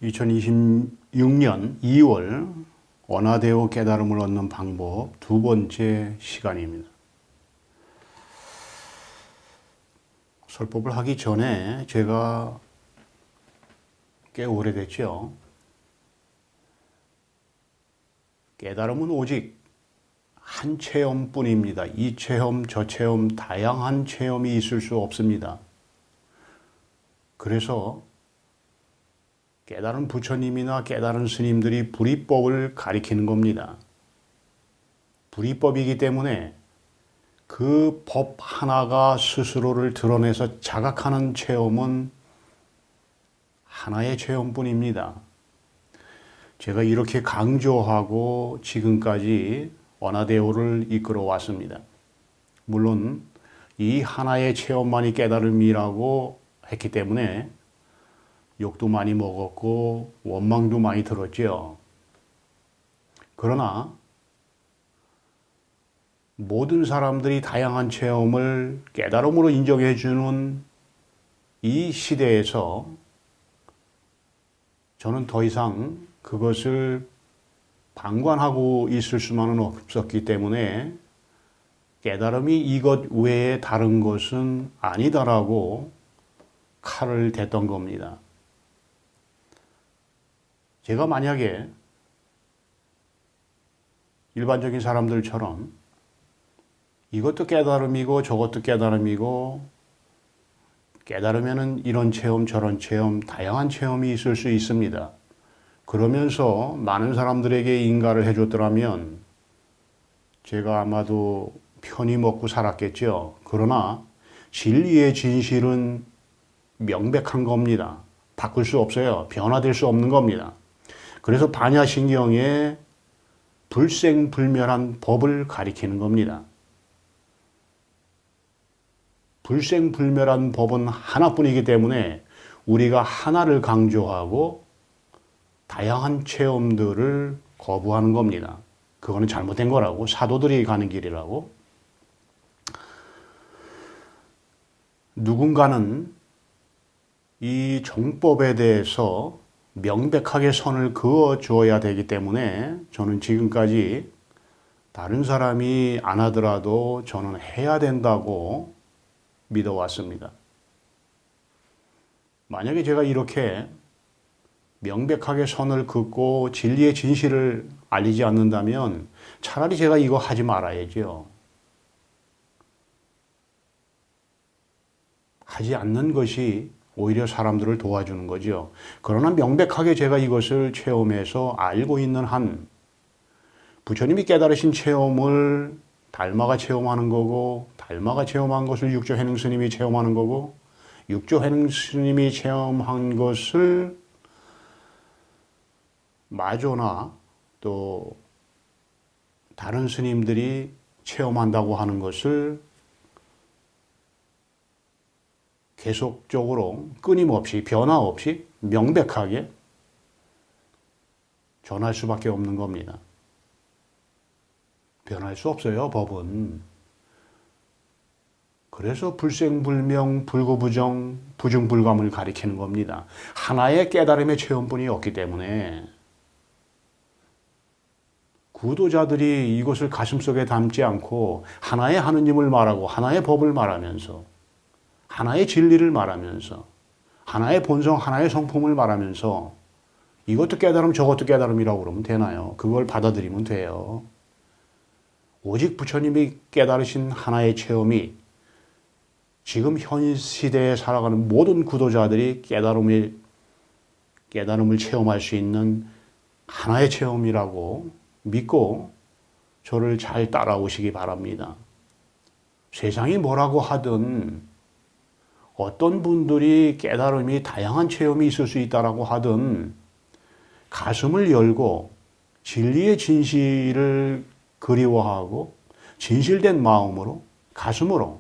2026년 2월 원하되어 깨달음을 얻는 방법 두 번째 시간입니다. 설법을 하기 전에 제가 꽤 오래됐죠. 깨달음은 오직 한 체험뿐입니다. 이 체험, 저 체험, 다양한 체험이 있을 수 없습니다. 그래서 깨달은 부처님이나 깨달은 스님들이 불이법을 가리키는 겁니다. 불이법이기 때문에 그 법 하나가 스스로를 드러내서 자각하는 체험은 하나의 체험뿐입니다. 제가 이렇게 강조하고 지금까지 원하대오를 이끌어 왔습니다. 물론 이 하나의 체험만이 깨달음이라고 했기 때문에 욕도 많이 먹었고 원망도 많이 들었죠. 그러나 모든 사람들이 다양한 체험을 깨달음으로 인정해 주는 이 시대에서 저는 더 이상 그것을 방관하고 있을 수만은 없었기 때문에 깨달음이 이것 외에 다른 것은 아니다라고 칼을 댔던 겁니다. 제가 만약에 일반적인 사람들처럼 이것도 깨달음이고 저것도 깨달음이고 깨달으면은 이런 체험 저런 체험 다양한 체험이 있을 수 있습니다. 그러면서 많은 사람들에게 인가를 해줬더라면 제가 아마도 편히 먹고 살았겠죠. 그러나 진리의 진실은 명백한 겁니다. 바꿀 수 없어요. 변화될 수 없는 겁니다. 그래서 반야신경에 불생불멸한 법을 가리키는 겁니다. 불생불멸한 법은 하나뿐이기 때문에 우리가 하나를 강조하고 다양한 체험들을 거부하는 겁니다. 그거는 잘못된 거라고, 사도들이 가는 길이라고. 누군가는 이 정법에 대해서 명백하게 선을 그어 주어야 되기 때문에 저는 지금까지 다른 사람이 안 하더라도 저는 해야 된다고 믿어왔습니다. 만약에 제가 이렇게 명백하게 선을 긋고 진리의 진실을 알리지 않는다면 차라리 제가 이거 하지 말아야죠. 하지 않는 것이 오히려 사람들을 도와주는 거죠. 그러나 명백하게 제가 이것을 체험해서 알고 있는 한 부처님이 깨달으신 체험을 달마가 체험하는 거고 달마가 체험한 것을 육조해능 스님이 체험하는 거고 육조해능 스님이 체험한 것을 마조나 또 다른 스님들이 체험한다고 하는 것을 계속적으로 끊임없이 변화 없이 명백하게 전할 수밖에 없는 겁니다. 변할 수 없어요, 법은. 그래서 불생불명, 불구부정, 부중불감을 가리키는 겁니다. 하나의 깨달음의 체험뿐이 없기 때문에 구도자들이 이것을 가슴속에 담지 않고 하나의 하느님을 말하고 하나의 법을 말하면서 하나의 진리를 말하면서 하나의 본성, 하나의 성품을 말하면서 이것도 깨달음 저것도 깨달음이라고 그러면 되나요? 그걸 받아들이면 돼요. 오직 부처님이 깨달으신 하나의 체험이 지금 현 시대에 살아가는 모든 구도자들이 깨달음을 체험할 수 있는 하나의 체험이라고 믿고 저를 잘 따라오시기 바랍니다. 세상이 뭐라고 하든 어떤 분들이 깨달음이 다양한 체험이 있을 수 있다라고 하든 가슴을 열고 진리의 진실을 그리워하고 진실된 마음으로 가슴으로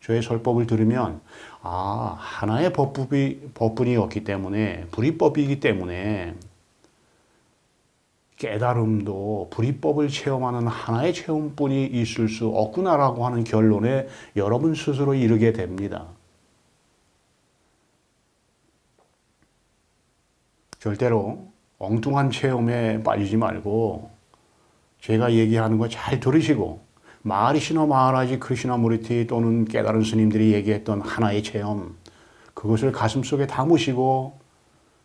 저의 설법을 들으면 하나의 법뿐이었기 때문에 불이법이기 때문에 깨달음도 불이법을 체험하는 하나의 체험뿐이 있을 수 없구나라고 하는 결론에 여러분 스스로 이르게 됩니다. 절대로 엉뚱한 체험에 빠지지 말고 제가 얘기하는 거 잘 들으시고 마하리시나 마하라지 크리슈나무르티 또는 깨달은 스님들이 얘기했던 하나의 체험, 그것을 가슴속에 담으시고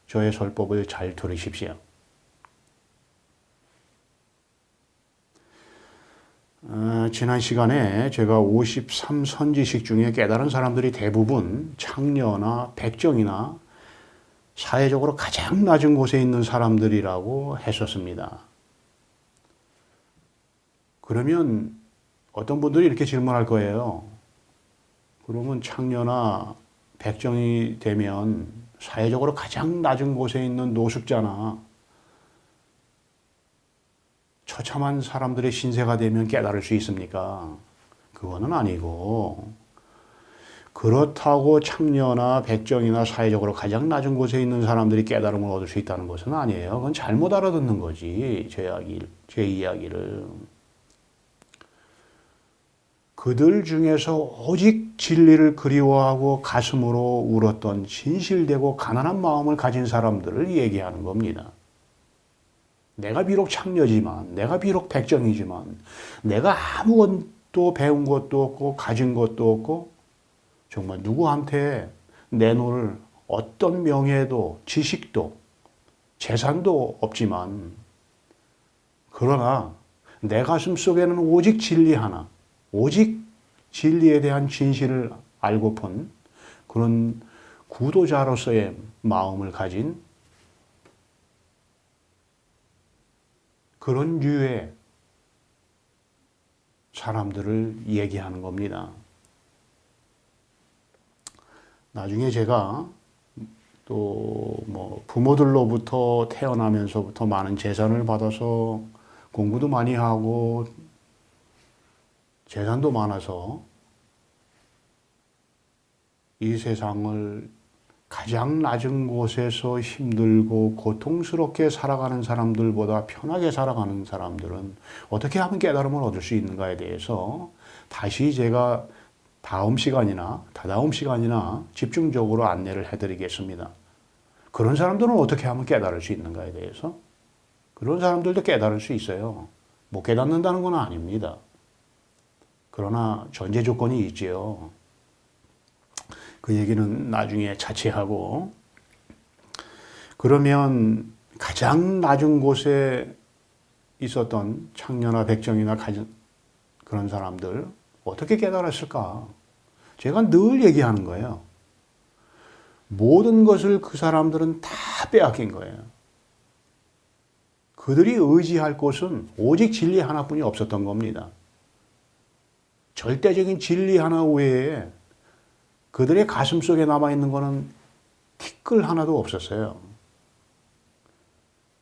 저의 설법을 잘 들으십시오. 지난 시간에 제가 53선지식 중에 깨달은 사람들이 대부분 창녀나 백정이나 사회적으로 가장 낮은 곳에 있는 사람들이라고 했었습니다. 그러면 어떤 분들이 이렇게 질문할 거예요. 그러면 창녀나 백정이 되면 사회적으로 가장 낮은 곳에 있는 노숙자나 처참한 사람들의 신세가 되면 깨달을 수 있습니까? 그거는 아니고, 그렇다고 창녀나 백정이나 사회적으로 가장 낮은 곳에 있는 사람들이 깨달음을 얻을 수 있다는 것은 아니에요. 그건 잘못 알아듣는 거지, 제 이야기를. 그들 중에서 오직 진리를 그리워하고 가슴으로 울었던 진실되고 가난한 마음을 가진 사람들을 얘기하는 겁니다. 내가 비록 창녀지만, 내가 비록 백정이지만, 내가 아무것도 배운 것도 없고, 가진 것도 없고, 정말 누구한테 내놓을 어떤 명예도, 지식도, 재산도 없지만, 그러나 내 가슴 속에는 오직 진리 하나, 오직 진리에 대한 진실을 알고픈 그런 구도자로서의 마음을 가진 그런 류의 사람들을 얘기하는 겁니다. 나중에 제가 또 뭐 부모들로부터 태어나면서부터 많은 재산을 받아서 공부도 많이 하고 재산도 많아서 이 세상을 가장 낮은 곳에서 힘들고 고통스럽게 살아가는 사람들보다 편하게 살아가는 사람들은 어떻게 하면 깨달음을 얻을 수 있는가에 대해서 다시 제가 다다음 시간이나 집중적으로 안내를 해드리겠습니다. 그런 사람들은 어떻게 하면 깨달을 수 있는가에 대해서. 그런 사람들도 깨달을 수 있어요. 못 깨닫는다는 건 아닙니다. 그러나 전제 조건이 있지요. 그 얘기는 나중에 자체하고, 그러면 가장 낮은 곳에 있었던 창녀나 백정이나 그런 사람들 어떻게 깨달았을까? 제가 늘 얘기하는 거예요. 모든 것을 그 사람들은 다 빼앗긴 거예요. 그들이 의지할 곳은 오직 진리 하나뿐이 없었던 겁니다. 절대적인 진리 하나 외에 그들의 가슴 속에 남아있는 것은 티끌 하나도 없었어요.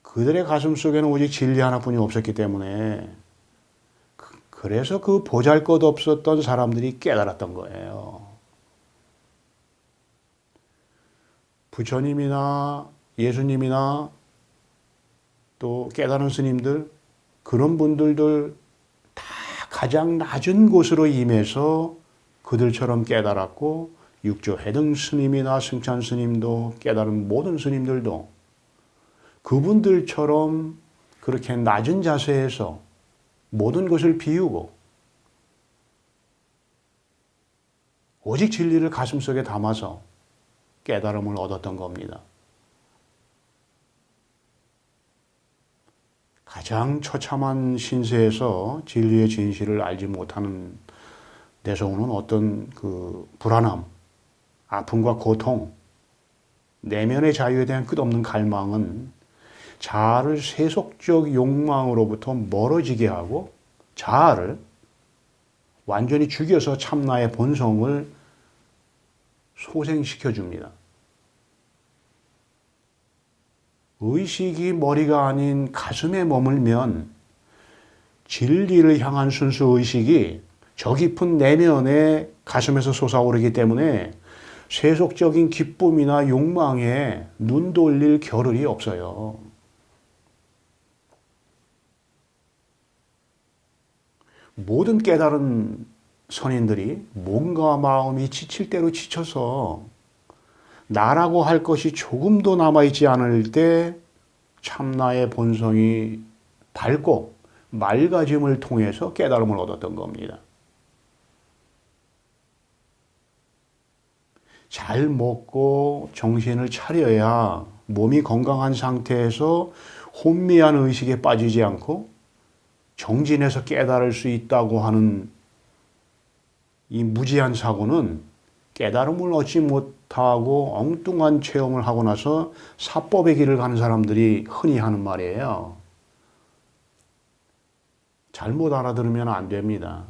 그들의 가슴 속에는 오직 진리 하나뿐이 없었기 때문에 그래서 그 보잘것없었던 사람들이 깨달았던 거예요. 부처님이나 예수님이나 또 깨달은 스님들, 그런 분들도 다 가장 낮은 곳으로 임해서 그들처럼 깨달았고, 육조 해등 스님이나 승찬 스님도 깨달은 모든 스님들도 그분들처럼 그렇게 낮은 자세에서 모든 것을 비우고 오직 진리를 가슴속에 담아서 깨달음을 얻었던 겁니다. 가장 처참한 신세에서 진리의 진실을 알지 못하는 데서 오는 어떤 그 불안함, 아픔과 고통, 내면의 자유에 대한 끝없는 갈망은 자아를 세속적 욕망으로부터 멀어지게 하고 자아를 완전히 죽여서 참나의 본성을 소생시켜 줍니다. 의식이 머리가 아닌 가슴에 머물면 진리를 향한 순수 의식이 저 깊은 내면의 가슴에서 솟아오르기 때문에 세속적인 기쁨이나 욕망에 눈 돌릴 겨를이 없어요. 모든 깨달은 선인들이 몸과 마음이 지칠 대로 지쳐서 나라고 할 것이 조금도 남아있지 않을 때 참나의 본성이 밝고 맑아짐을 통해서 깨달음을 얻었던 겁니다. 잘 먹고 정신을 차려야 몸이 건강한 상태에서 혼미한 의식에 빠지지 않고 정진해서 깨달을 수 있다고 하는 이 무지한 사고는 깨달음을 얻지 못하고 엉뚱한 체험을 하고 나서 사법의 길을 가는 사람들이 흔히 하는 말이에요. 잘못 알아들으면 안 됩니다.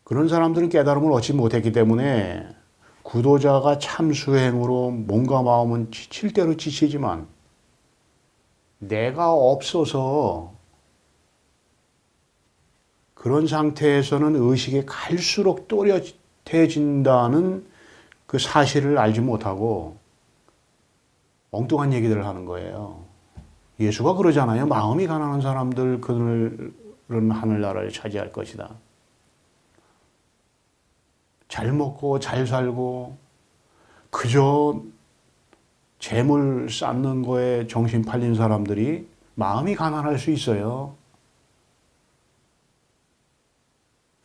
그런 사람들은 깨달음을 얻지 못했기 때문에 구도자가 참수행으로 몸과 마음은 지칠 대로 지치지만 내가 없어서 그런 상태에서는 의식이 갈수록 또렷해진다는 그 사실을 알지 못하고 엉뚱한 얘기들을 하는 거예요. 예수가 그러잖아요. 마음이 가난한 사람들 그들은 하늘나라를 차지할 것이다. 잘 먹고 잘 살고 그저 재물 쌓는 거에 정신 팔린 사람들이 마음이 가난할 수 있어요.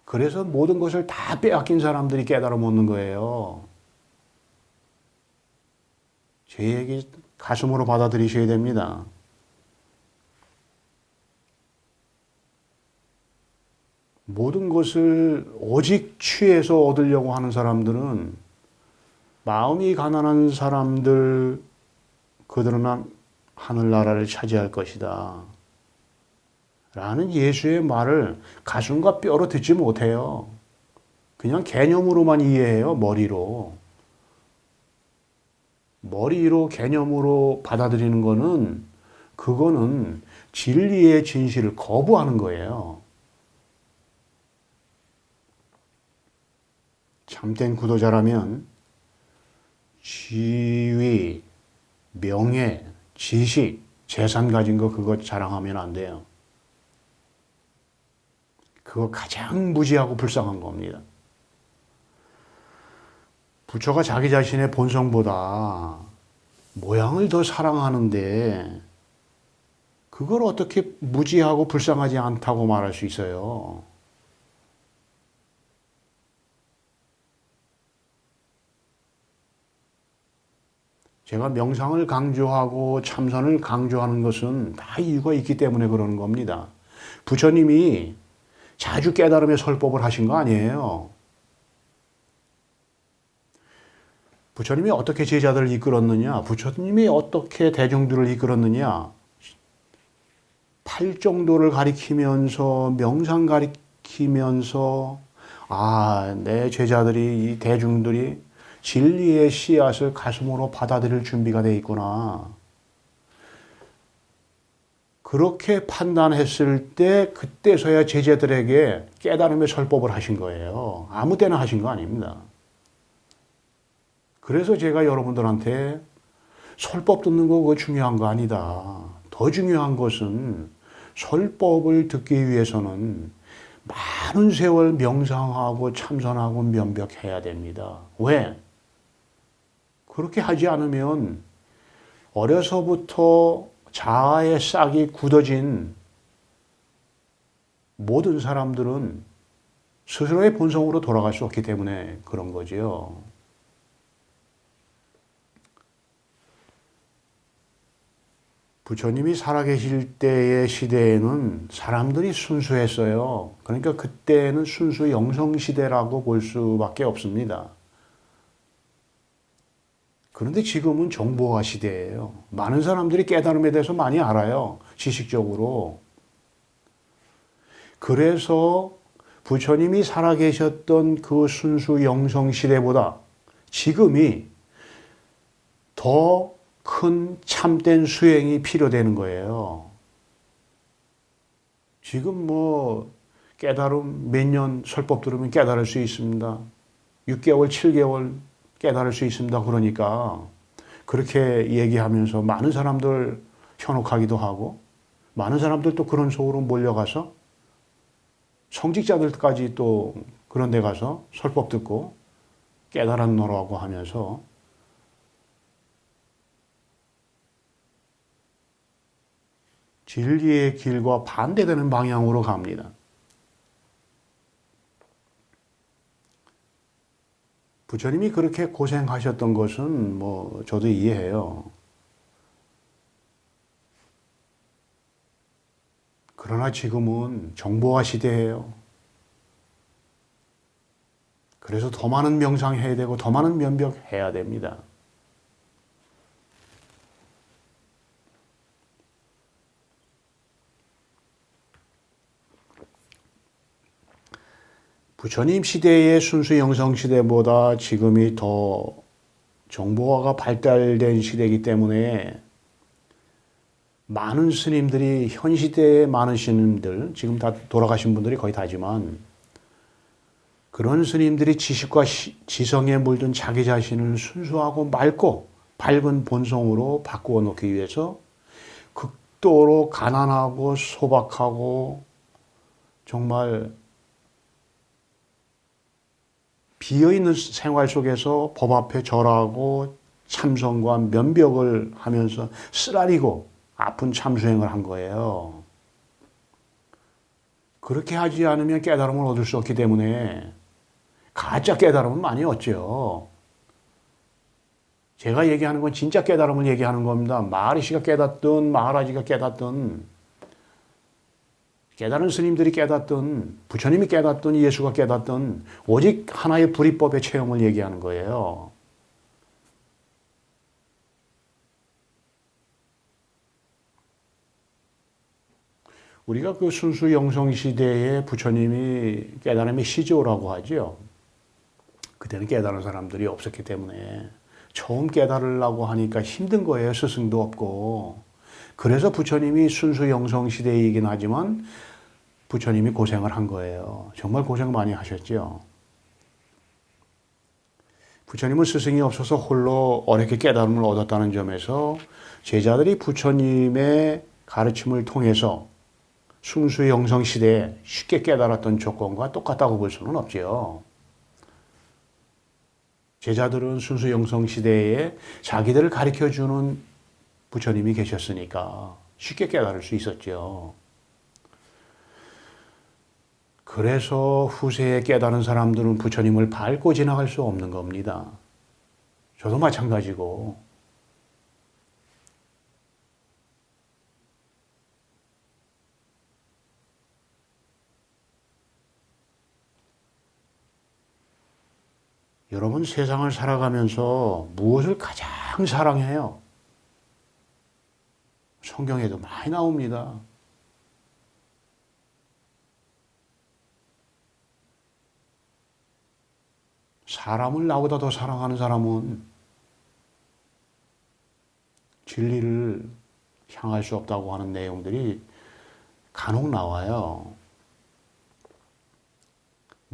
그래서 모든 것을 다 빼앗긴 사람들이 깨달아 먹는 거예요. 제 얘기 가슴으로 받아들이셔야 됩니다. 모든 것을 오직 취해서 얻으려고 하는 사람들은 마음이 가난한 사람들 그들은 하늘나라를 차지할 것이다. 라는 예수의 말을 가슴과 뼈로 듣지 못해요. 그냥 개념으로만 이해해요. 머리로 개념으로 받아들이는 거는 그거는 진리의 진실을 거부하는 거예요. 참된 구도자라면 지위, 명예, 지식, 재산 가진 거 그거 자랑하면 안 돼요. 그거 가장 무지하고 불쌍한 겁니다. 부처가 자기 자신의 본성보다 모양을 더 사랑하는데 그걸 어떻게 무지하고 불쌍하지 않다고 말할 수 있어요? 제가 명상을 강조하고 참선을 강조하는 것은 다 이유가 있기 때문에 그러는 겁니다. 부처님이 자주 깨달음의 설법을 하신 거 아니에요. 부처님이 어떻게 제자들을 이끌었느냐? 부처님이 어떻게 대중들을 이끌었느냐? 팔정도를 가리키면서 명상 가리키면서 내 제자들이 이 대중들이 진리의 씨앗을 가슴으로 받아들일 준비가 돼 있구나. 그렇게 판단했을 때 그때서야 제자들에게 깨달음의 설법을 하신 거예요. 아무 때나 하신 거 아닙니다. 그래서 제가 여러분들한테 설법 듣는 거 그거 중요한 거 아니다. 더 중요한 것은 설법을 듣기 위해서는 많은 세월 명상하고 참선하고 면벽해야 됩니다. 왜? 그렇게 하지 않으면 어려서부터 자아의 싹이 굳어진 모든 사람들은 스스로의 본성으로 돌아갈 수 없기 때문에 그런 거지요. 부처님이 살아계실 때의 시대에는 사람들이 순수했어요. 그러니까 그때는 순수 영성시대라고 볼 수밖에 없습니다. 그런데 지금은 정보화 시대예요. 많은 사람들이 깨달음에 대해서 많이 알아요. 지식적으로. 그래서 부처님이 살아계셨던 그 순수 영성 시대보다 지금이 더 큰 참된 수행이 필요되는 거예요. 지금 깨달음 몇 년 설법 들으면 깨달을 수 있습니다. 6개월, 7개월 깨달을 수 있습니다. 그러니까 그렇게 얘기하면서 많은 사람들 현혹하기도 하고 많은 사람들 또 그런 속으로 몰려가서 성직자들까지 또 그런 데 가서 설법 듣고 깨달았노라고 하면서 진리의 길과 반대되는 방향으로 갑니다. 부처님이 그렇게 고생하셨던 것은 저도 이해해요. 그러나 지금은 정보화 시대예요. 그래서 더 많은 명상해야 되고 더 많은 면벽해야 됩니다. 부처님 시대의 순수 영성 시대보다 지금이 더 정보화가 발달된 시대이기 때문에 많은 스님들이 현 시대의 많은 스님들, 지금 다 돌아가신 분들이 거의 다지만 그런 스님들이 지식과 지성에 물든 자기 자신을 순수하고 맑고 밝은 본성으로 바꾸어 놓기 위해서 극도로 가난하고 소박하고 정말 비어있는 생활 속에서 법 앞에 절하고 참선과 면벽을 하면서 쓰라리고 아픈 참수행을 한 거예요. 그렇게 하지 않으면 깨달음을 얻을 수 없기 때문에 가짜 깨달음은 많이 얻죠. 제가 얘기하는 건 진짜 깨달음을 얘기하는 겁니다. 마하리시가 깨닫든 마하라지가 깨닫든 깨달은 스님들이 깨닫든 부처님이 깨닫든 예수가 깨닫든 오직 하나의 불이법의 체험을 얘기하는 거예요. 우리가 그 순수 영성 시대에 부처님이 깨달음의 시조라고 하죠. 그때는 깨달은 사람들이 없었기 때문에 처음 깨달으려고 하니까 힘든 거예요. 스승도 없고. 그래서 부처님이 순수 영성 시대이긴 하지만 부처님이 고생을 한 거예요. 정말 고생 많이 하셨죠. 부처님은 스승이 없어서 홀로 어렵게 깨달음을 얻었다는 점에서 제자들이 부처님의 가르침을 통해서 순수 영성 시대에 쉽게 깨달았던 조건과 똑같다고 볼 수는 없지요. 제자들은 순수 영성 시대에 자기들을 가르쳐주는 부처님이 계셨으니까 쉽게 깨달을 수 있었죠. 그래서 후세에 깨달은 사람들은 부처님을 밟고 지나갈 수 없는 겁니다. 저도 마찬가지고. 여러분 세상을 살아가면서 무엇을 가장 사랑해요? 성경에도 많이 나옵니다. 사람을 나보다 더 사랑하는 사람은 진리를 향할 수 없다고 하는 내용들이 간혹 나와요.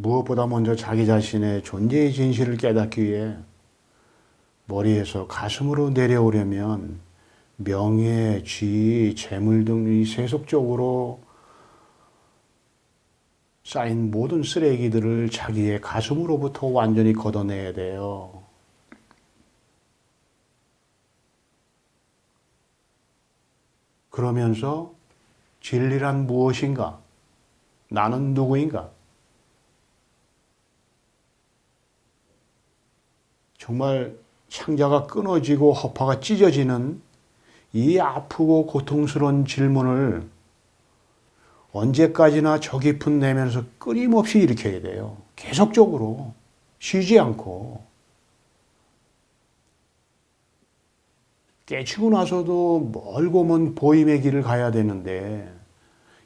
무엇보다 먼저 자기 자신의 존재의 진실을 깨닫기 위해 머리에서 가슴으로 내려오려면 명예, 지위, 재물 등이 세속적으로 쌓인 모든 쓰레기들을 자기의 가슴으로부터 완전히 걷어내야 돼요. 그러면서 진리란 무엇인가? 나는 누구인가? 정말 창자가 끊어지고 허파가 찢어지는 이 아프고 고통스러운 질문을 언제까지나 저 깊은 내면에서 끊임없이 일으켜야 돼요. 계속적으로 쉬지 않고. 깨치고 나서도 멀고 먼 보임의 길을 가야 되는데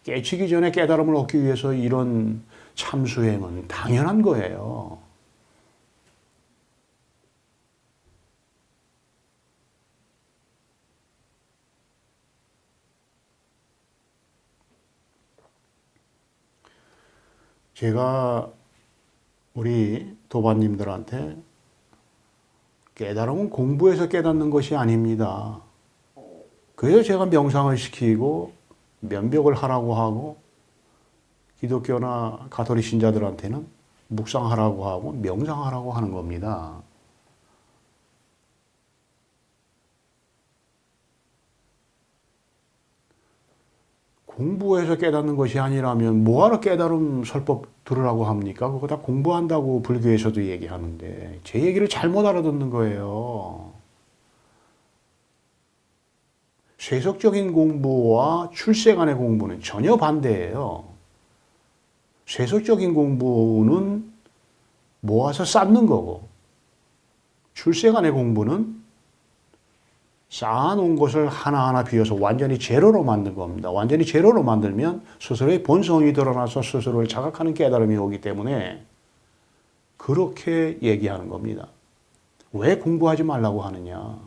깨치기 전에 깨달음을 얻기 위해서 이런 참수행은 당연한 거예요. 제가 우리 도반님들한테 깨달음은 공부해서 깨닫는 것이 아닙니다. 그래서 제가 명상을 시키고 면벽을 하라고 하고 기독교나 가톨릭 신자들한테는 묵상하라고 하고 명상하라고 하는 겁니다. 공부해서 깨닫는 것이 아니라면 뭐하러 깨달음 설법 들으라고 합니까? 그거 다 공부한다고 불교에서도 얘기하는데 제 얘기를 잘못 알아듣는 거예요. 세속적인 공부와 출세간의 공부는 전혀 반대예요. 세속적인 공부는 모아서 쌓는 거고 출세간의 공부는 쌓아놓은 것을 하나하나 비워서 완전히 제로로 만든 겁니다. 완전히 제로로 만들면 스스로의 본성이 드러나서 스스로를 자각하는 깨달음이 오기 때문에 그렇게 얘기하는 겁니다. 왜 공부하지 말라고 하느냐?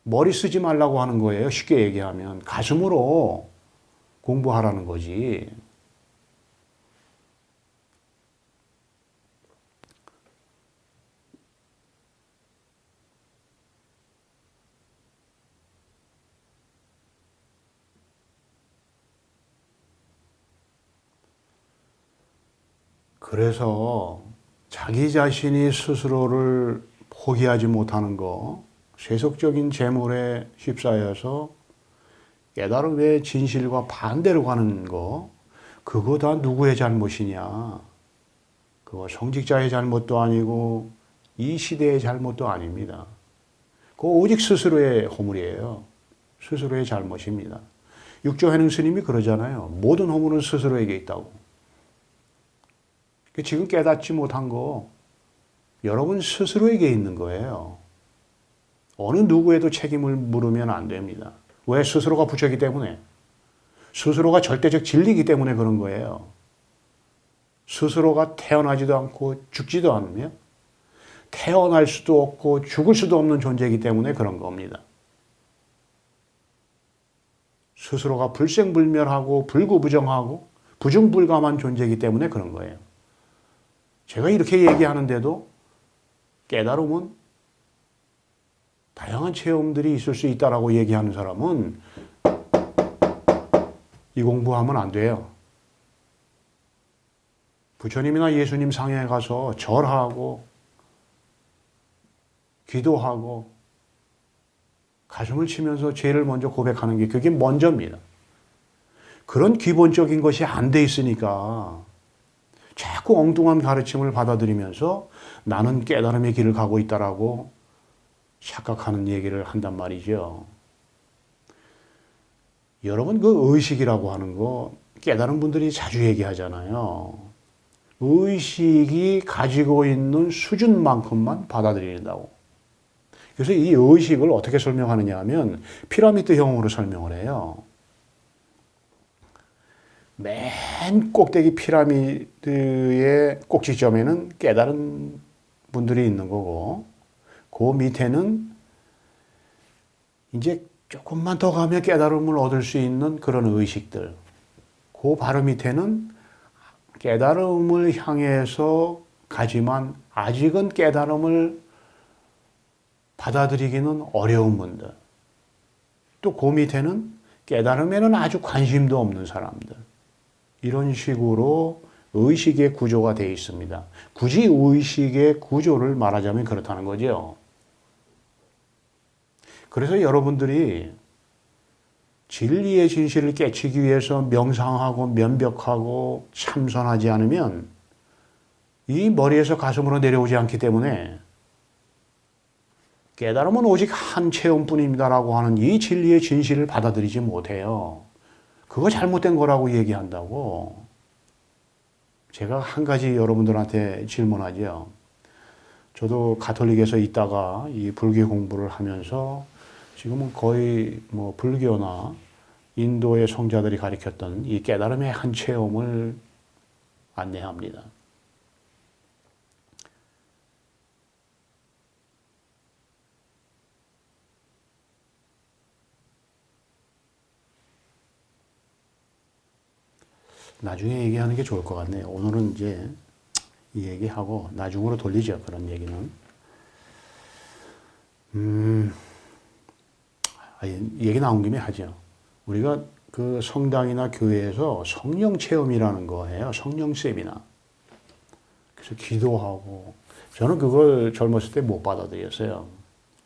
머리 쓰지 말라고 하는 거예요. 쉽게 얘기하면 가슴으로 공부하라는 거지. 그래서 자기 자신이 스스로를 포기하지 못하는 거, 세속적인 재물에 휩싸여서 깨달음의 진실과 반대로 가는 거, 그거 다 누구의 잘못이냐? 그거 성직자의 잘못도 아니고 이 시대의 잘못도 아닙니다. 그거 오직 스스로의 허물이에요. 스스로의 잘못입니다. 육조해능 스님이 그러잖아요. 모든 허물은 스스로에게 있다고. 지금 깨닫지 못한 거 여러분 스스로에게 있는 거예요. 어느 누구에도 책임을 물으면 안 됩니다. 왜? 스스로가 부처이기 때문에. 스스로가 절대적 진리이기 때문에 그런 거예요. 스스로가 태어나지도 않고 죽지도 않으며 태어날 수도 없고 죽을 수도 없는 존재이기 때문에 그런 겁니다. 스스로가 불생불멸하고 불구부정하고 부중불감한 존재이기 때문에 그런 거예요. 제가 이렇게 얘기하는데도 깨달음은 다양한 체험들이 있을 수 있다라고 얘기하는 사람은 이 공부하면 안 돼요. 부처님이나 예수님 상에 가서 절하고 기도하고 가슴을 치면서 죄를 먼저 고백하는 게 그게 먼저입니다. 그런 기본적인 것이 안 돼 있으니까 자꾸 엉뚱한 가르침을 받아들이면서 나는 깨달음의 길을 가고 있다라고 착각하는 얘기를 한단 말이죠. 여러분 그 의식이라고 하는 거 깨달은 분들이 자주 얘기하잖아요. 의식이 가지고 있는 수준만큼만 받아들인다고. 그래서 이 의식을 어떻게 설명하느냐 하면 피라미드형으로 설명을 해요. 맨 꼭대기 피라미드의 꼭지점에는 깨달은 분들이 있는 거고 그 밑에는 이제 조금만 더 가면 깨달음을 얻을 수 있는 그런 의식들. 그 바로 밑에는 깨달음을 향해서 가지만 아직은 깨달음을 받아들이기는 어려운 분들. 또 그 밑에는 깨달음에는 아주 관심도 없는 사람들. 이런 식으로 의식의 구조가 되어 있습니다. 굳이 의식의 구조를 말하자면 그렇다는 거죠. 그래서 여러분들이 진리의 진실을 깨치기 위해서 명상하고 면벽하고 참선하지 않으면 이 머리에서 가슴으로 내려오지 않기 때문에 깨달음은 오직 한 체험뿐입니다라고 하는 이 진리의 진실을 받아들이지 못해요. 그거 잘못된 거라고 얘기한다고. 제가 한 가지 여러분들한테 질문하죠. 저도 가톨릭에서 있다가 이 불교 공부를 하면서 지금은 거의 뭐 불교나 인도의 성자들이 가르쳤던 이 깨달음의 한 체험을 안내합니다. 나중에 얘기하는 게 좋을 것 같네요. 오늘은 이제 이 얘기하고 나중으로 돌리죠. 그런 얘기는. 얘기 나온 김에 하죠. 우리가 그 성당이나 교회에서 성령 체험이라는 거 해요. 성령 세미나. 그래서 기도하고 저는 그걸 젊었을 때 못 받아들였어요.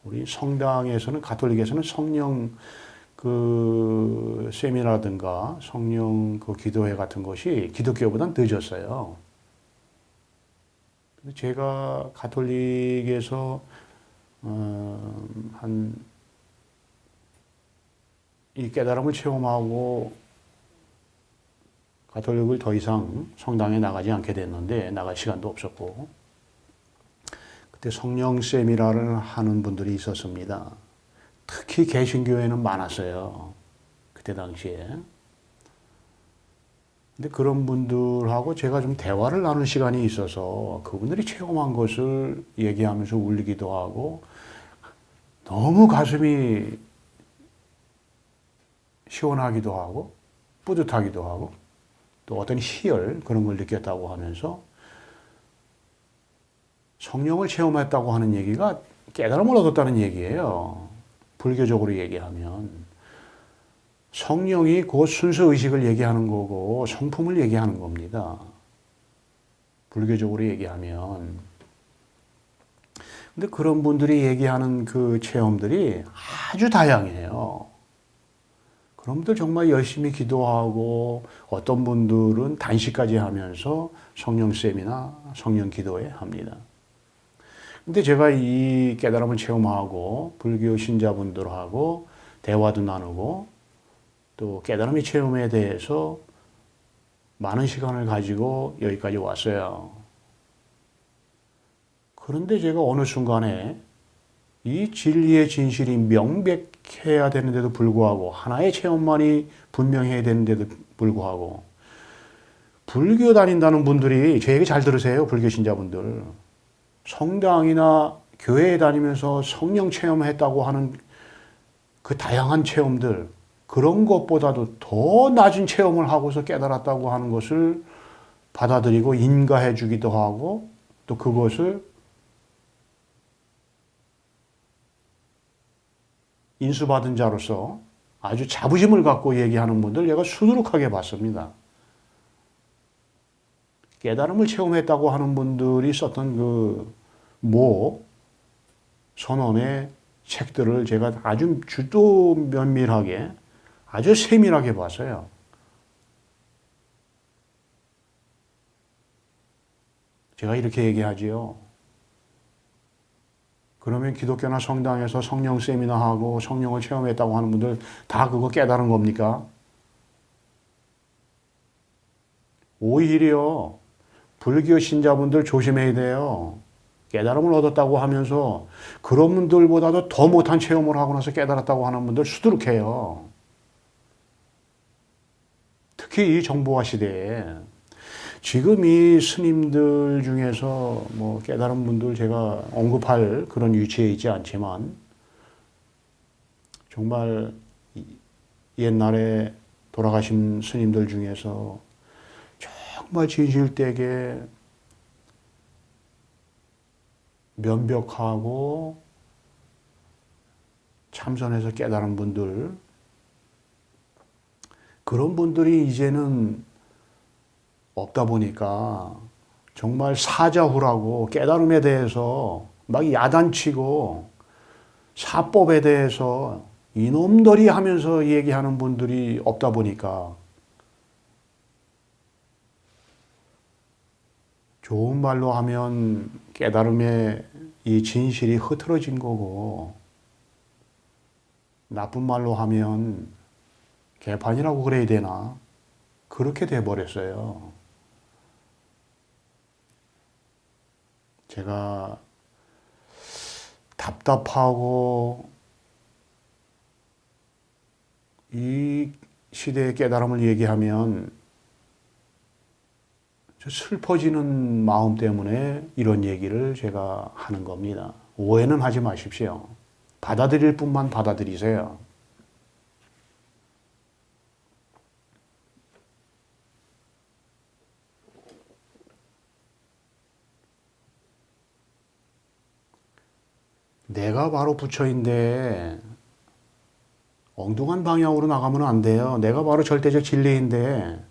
우리 성당에서는 가톨릭에서는 성령 그 세미나라든가 성령 그 기도회 같은 것이 기독교보단 늦었어요. 제가 가톨릭에서 한 이 깨달음을 체험하고 가톨릭을 더 이상 성당에 나가지 않게 됐는데 나갈 시간도 없었고 그때 성령 세미나를 하는 분들이 있었습니다. 특히 개신교회는 많았어요. 그때 당시에. 근데 그런 분들하고 제가 좀 대화를 나눌 시간이 있어서 그분들이 체험한 것을 얘기하면서 울기도 하고 너무 가슴이 시원하기도 하고 뿌듯하기도 하고 또 어떤 희열 그런 걸 느꼈다고 하면서 성령을 체험했다고 하는 얘기가 깨달음을 얻었다는 얘기예요. 불교적으로 얘기하면 성령이 그 순수 의식을 얘기하는 거고 성품을 얘기하는 겁니다. 불교적으로 얘기하면. 근데 그런 분들이 얘기하는 그 체험들이 아주 다양해요. 그런 분들 정말 열심히 기도하고 어떤 분들은 단식까지 하면서 성령쌤이나 성령 기도회 합니다. 근데 제가 이 깨달음을 체험하고 불교 신자분들하고 대화도 나누고 또 깨달음의 체험에 대해서 많은 시간을 가지고 여기까지 왔어요. 그런데 제가 어느 순간에 이 진리의 진실이 명백해야 되는데도 불구하고 하나의 체험만이 분명해야 되는데도 불구하고 불교 다닌다는 분들이 제 얘기 잘 들으세요. 불교 신자분들. 성당이나 교회에 다니면서 성령 체험했다고 하는 그 다양한 체험들 그런 것보다도 더 낮은 체험을 하고서 깨달았다고 하는 것을 받아들이고 인가해 주기도 하고 또 그것을 인수받은 자로서 아주 자부심을 갖고 얘기하는 분들 제가 수두룩하게 봤습니다. 깨달음을 체험했다고 하는 분들이 썼던 그 선언의 책들을 제가 아주 주도 면밀하게 아주 세밀하게 봤어요. 제가 이렇게 얘기하지요. 그러면 기독교나 성당에서 성령 세미나하고 성령을 체험했다고 하는 분들 다 그거 깨달은 겁니까? 오히려 불교 신자분들 조심해야 돼요. 깨달음을 얻었다고 하면서 그런 분들보다도 더 못한 체험을 하고 나서 깨달았다고 하는 분들 수두룩해요. 특히 이 정보화 시대에 지금 이 스님들 중에서 뭐 깨달은 분들 제가 언급할 그런 위치에 있지 않지만 정말 옛날에 돌아가신 스님들 중에서 정말 진실되게 면벽하고 참선해서 깨달은 분들 그런 분들이 이제는 없다 보니까 정말 사자후라고 깨달음에 대해서 막 야단치고 사법에 대해서 이놈들이 하면서 얘기하는 분들이 없다 보니까 좋은 말로 하면 깨달음의 이 진실이 흐트러진 거고 나쁜 말로 하면 개판이라고 그래야 되나? 그렇게 돼버렸어요. 제가 답답하고 이 시대의 깨달음을 얘기하면 슬퍼지는 마음 때문에 이런 얘기를 제가 하는 겁니다. 오해는 하지 마십시오. 받아들일 뿐만 받아들이세요. 내가 바로 부처인데 엉뚱한 방향으로 나가면 안 돼요. 내가 바로 절대적 진리인데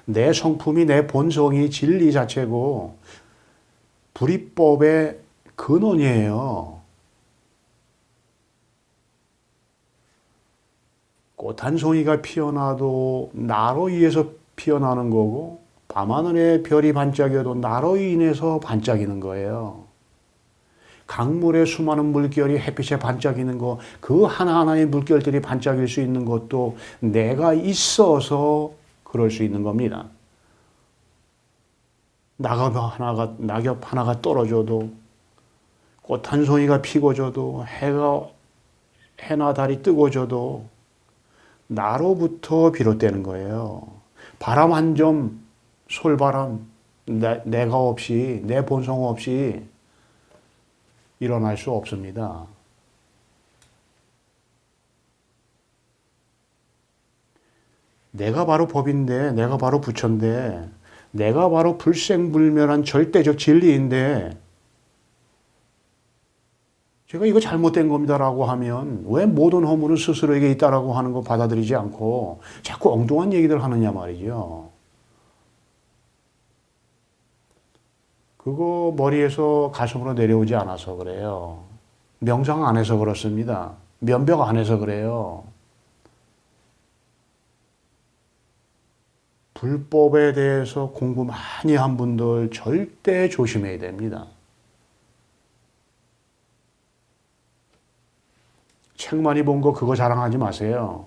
내 성품이 내 본성이 진리 자체고 불이법의 근원이에요. 꽃 한 송이가 피어나도 나로 인해서 피어나는 거고 밤하늘에 별이 반짝여도 나로 인해서 반짝이는 거예요. 강물에 수많은 물결이 햇빛에 반짝이는 거, 그 하나하나의 물결들이 반짝일 수 있는 것도 내가 있어서 그럴 수 있는 겁니다. 낙엽 하나가 떨어져도, 꽃 한 송이가 피고져도, 해나 달이 뜨고져도 나로부터 비롯되는 거예요. 바람 한 점, 솔바람, 내가 없이, 내 본성 없이 일어날 수 없습니다. 내가 바로 법인데, 내가 바로 부처인데, 내가 바로 불생불멸한 절대적 진리인데, 제가 이거 잘못된 겁니다라고 하면 왜 모든 허물은 스스로에게 있다라고 하는 거 받아들이지 않고 자꾸 엉뚱한 얘기들 하느냐 말이죠. 그거 머리에서 가슴으로 내려오지 않아서 그래요. 명상 안 해서 그렇습니다. 면벽 안 해서 그래요. 불법에 대해서 공부 많이 한 분들 절대 조심해야 됩니다. 책 많이 본 거 그거 자랑하지 마세요.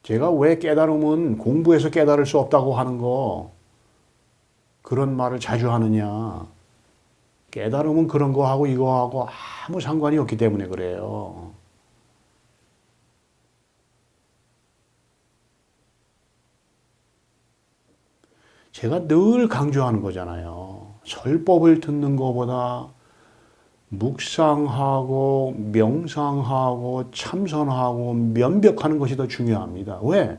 제가 왜 깨달음은 공부해서 깨달을 수 없다고 하는 거 그런 말을 자주 하느냐. 깨달음은 그런 거하고 이거하고 아무 상관이 없기 때문에 그래요. 제가 늘 강조하는 거잖아요. 설법을 듣는 것보다 묵상하고 명상하고 참선하고 면벽하는 것이 더 중요합니다. 왜?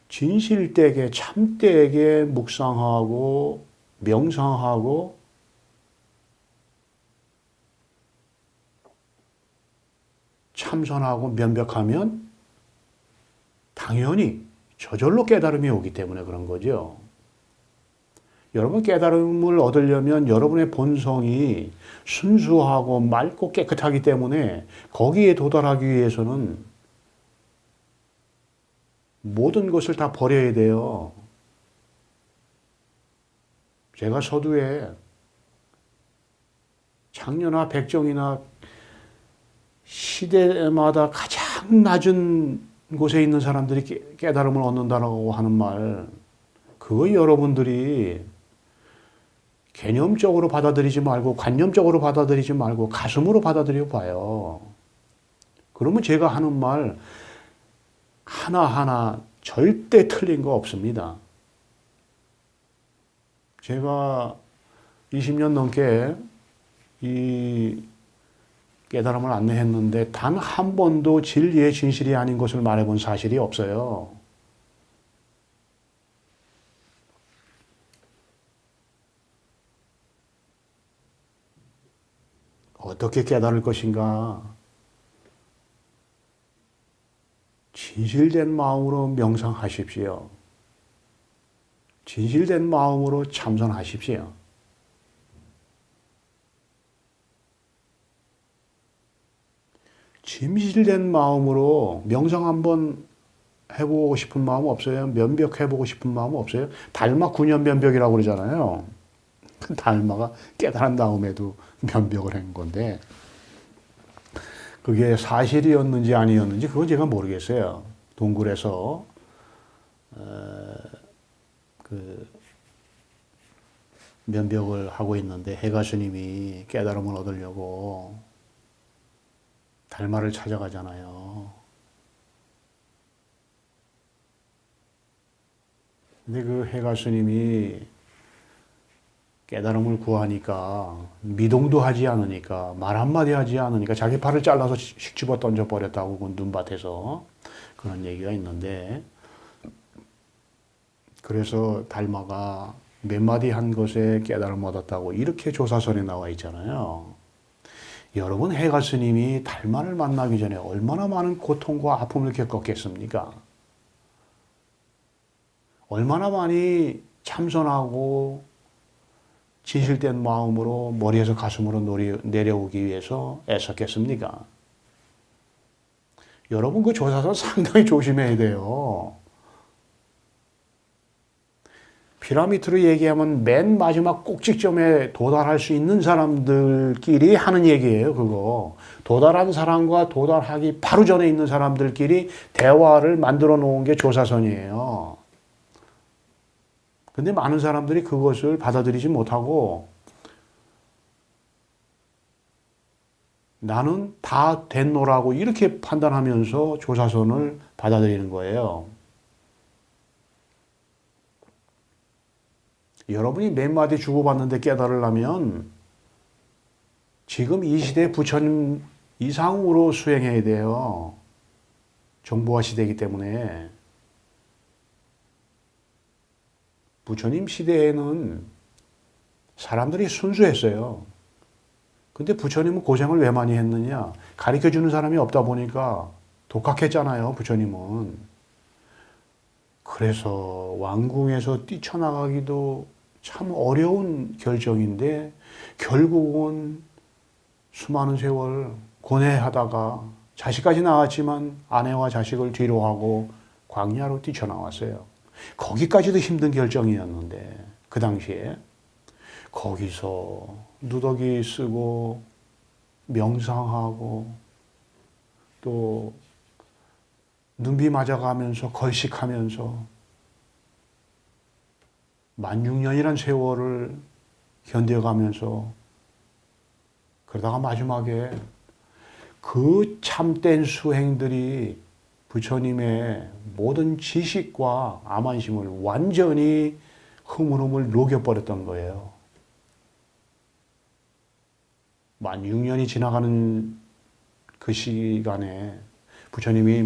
진실되게 참되게 묵상하고 명상하고 참선하고 면벽하면 당연히 저절로 깨달음이 오기 때문에 그런 거죠. 여러분 깨달음을 얻으려면 여러분의 본성이 순수하고 맑고 깨끗하기 때문에 거기에 도달하기 위해서는 모든 것을 다 버려야 돼요. 제가 서두에 장녀나 백정이나 시대마다 가장 낮은 곳에 있는 사람들이 깨달음을 얻는다라고 하는 말, 그거 여러분들이 개념적으로 받아들이지 말고 관념적으로 받아들이지 말고 가슴으로 받아들여 봐요. 그러면 제가 하는 말 하나하나 절대 틀린 거 없습니다. 제가 20년 넘게 이 깨달음을 안내했는데 단 한 번도 진리의 진실이 아닌 것을 말해본 사실이 없어요. 어떻게 깨달을 것인가? 진실된 마음으로 명상하십시오. 진실된 마음으로 참선하십시오. 진실된 마음으로 명상 한번 해보고 싶은 마음 없어요? 면벽 해보고 싶은 마음 없어요? 달마 9년 면벽이라고 그러잖아요. 그 달마가 깨달은 다음에도 면벽을 한 건데 그게 사실이었는지 아니었는지 그건 제가 모르겠어요. 동굴에서 그 면벽을 하고 있는데 해가 스님이 깨달음을 얻으려고 달마를 찾아가잖아요. 근데 그 해가 스님이 깨달음을 구하니까 미동도 하지 않으니까 말 한마디 하지 않으니까 자기 팔을 잘라서 식집어 던져버렸다고 그 눈밭에서 그런 얘기가 있는데 그래서 달마가 몇 마디 한 것에 깨달음을 얻었다고 이렇게 조사설에 나와 있잖아요. 여러분 해가 스님이 달마를 만나기 전에 얼마나 많은 고통과 아픔을 겪었겠습니까? 얼마나 많이 참선하고 진실된 마음으로 머리에서 가슴으로 내려오기 위해서 애썼겠습니까? 여러분 그 조사선 상당히 조심해야 돼요. 피라미드로 얘기하면 맨 마지막 꼭지점에 도달할 수 있는 사람들끼리 하는 얘기예요, 그거. 도달한 사람과 도달하기 바로 전에 있는 사람들끼리 대화를 만들어 놓은 게 조사선이에요. 근데 많은 사람들이 그것을 받아들이지 못하고 나는 다 됐노라고 이렇게 판단하면서 조사선을 받아들이는 거예요. 여러분이 몇 마디 주고받는데 깨달으려면 지금 이 시대 부처님 이상으로 수행해야 돼요. 정보화 시대이기 때문에. 부처님 시대에는 사람들이 순수했어요. 근데 부처님은 고생을 왜 많이 했느냐? 가르쳐주는 사람이 없다 보니까 독학했잖아요, 부처님은. 그래서 왕궁에서 뛰쳐나가기도 참 어려운 결정인데 결국은 수많은 세월 고뇌하다가 자식까지 낳았지만 아내와 자식을 뒤로 하고 광야로 뛰쳐나왔어요. 거기까지도 힘든 결정이었는데 그 당시에 거기서 누더기 쓰고 명상하고 또 눈비 맞아가면서 걸식하면서 16,000년이란 세월을 견뎌가면서 그러다가 마지막에 그 참된 수행들이 부처님의 모든 지식과 암환심을 완전히 흐물흐물 녹여버렸던 거예요. 16,000년이 지나가는 그 시간에 부처님이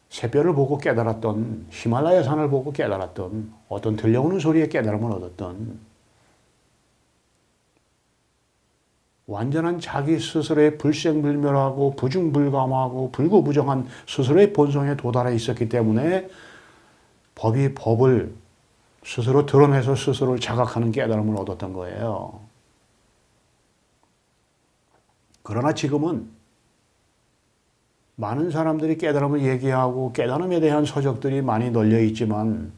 새별을 보고 깨달았던, 히말라야 산을 보고 깨달았던, 어떤 들려오는 소리에 깨달음을 얻었던 완전한 자기 스스로의 불생불멸하고 부중불감하고 불구부정한 스스로의 본성에 도달해 있었기 때문에 법이 법을 스스로 드러내서 스스로를 자각하는 깨달음을 얻었던 거예요. 그러나 지금은 많은 사람들이 깨달음을 얘기하고 깨달음에 대한 서적들이 많이 널려 있지만